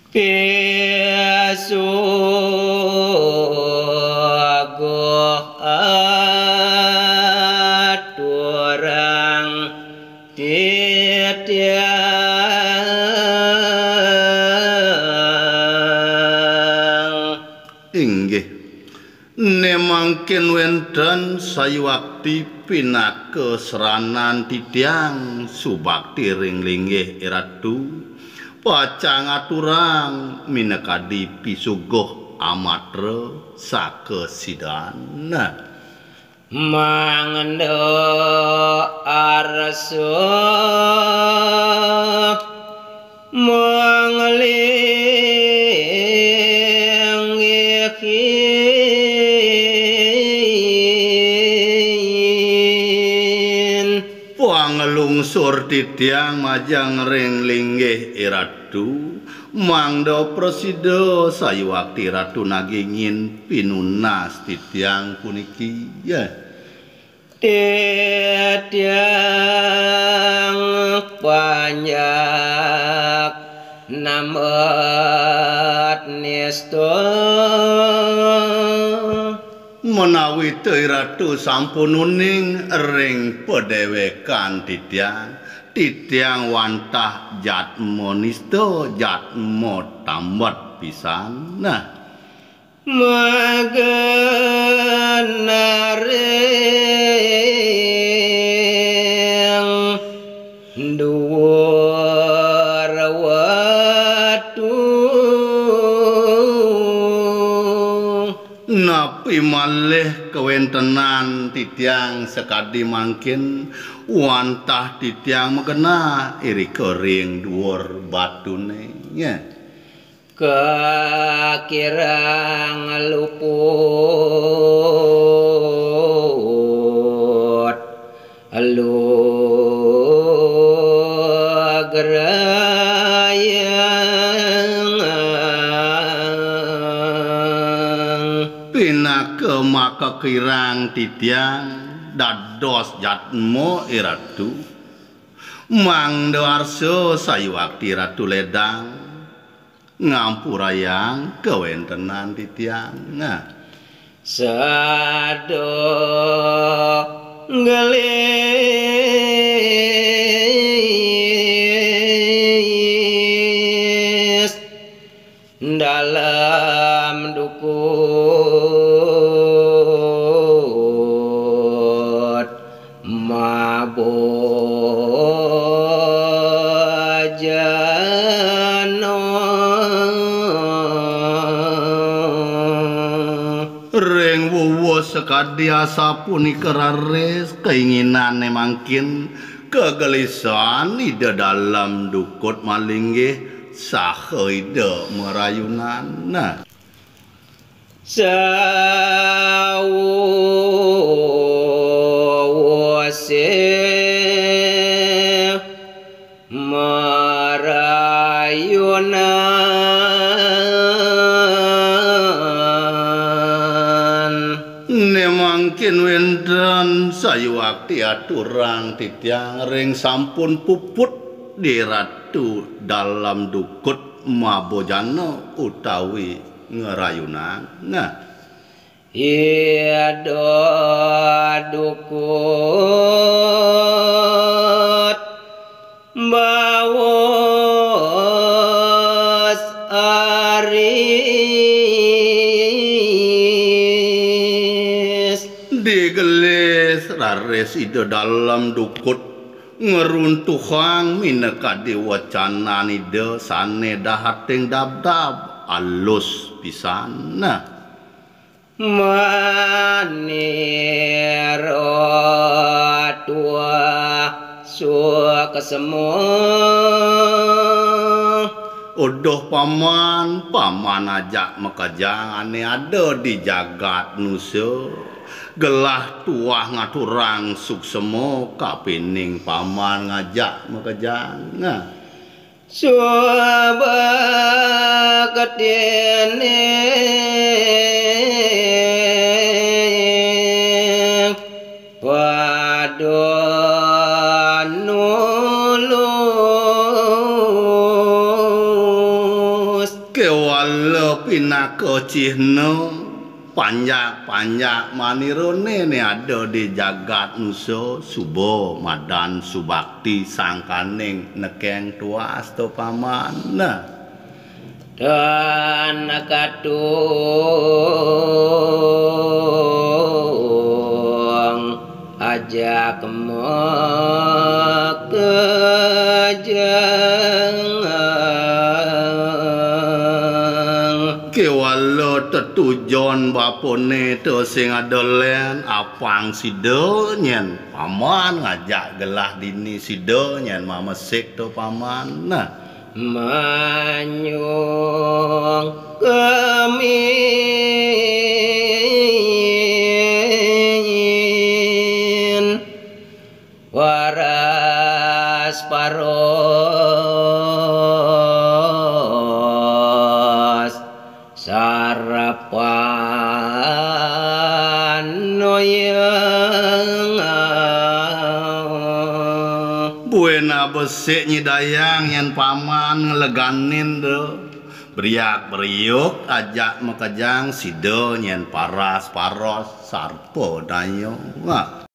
Pisugoh aturang titiang. Inggih nemangken wenten sayuwakti pinake seranan titiang subakti ringlinggih iratu pacang aturang minekadi pisugoh amatra sakesidana Mangendo arso manglingin pangelungsur titiang majang ringlinggih iratu mangda presida sayuwakti ratu nagingin pinunas titiang puniki ya titiang banyak namet nisto menawi teu ratu sampun uning ring pedewekan titiang wantah jatmo nista jatmo tambat pisan nah magenaring dhuwur watu napi malih kewentenan titiang sekadi mangkin wantah titiang mekena iri kering dhuwur batune nya kakirang luput lugrayang pinake maka kirang titiang dados jatmo iratu mangda arsa sayuwakti ratu ledang ngampurayang kewentenan titiang nah sado gelis dalam dukut mabojano ring wuwuh sekadi asa punika raris keinginan mangkin kegelisahan ide dalam dukut malinggih saha ide merayunan nah sawuse marayunan nemangkin wenten sayuwakti aturang titiang ring sampun puput di ratu dalam dukut mabojana utawi ngerayunan nah Iado dukut bawos aris digelis raris ide dalam dukut ngeruntuhang minekadi wacanan ide sane dahating dab-dab alus pisan nah maniro tua suka semua uduh paman ajak mekajang ane ada di jagat nusa gelah tuah ngaturang suksemo kapining paman ngajak mekajang nah Suaba ketene wadon nulus kewala pinaka cihna panjak-panjak manirone ne ada di jagat nusa subo madan subakti sangkaning nekeng tuas to paman nah dan katung aja kemek kejeng kewala tetujon bapone te sing adolen apang sida nyen paman ngajak gelah dini sida nyen mamesik to paman nah manyung kemin waras paros sarapan noyang buena besik nyidayang yen paman ngeleganin do beriak beriuk ajak mekejang sida nyen paras paros sarpo dayo nah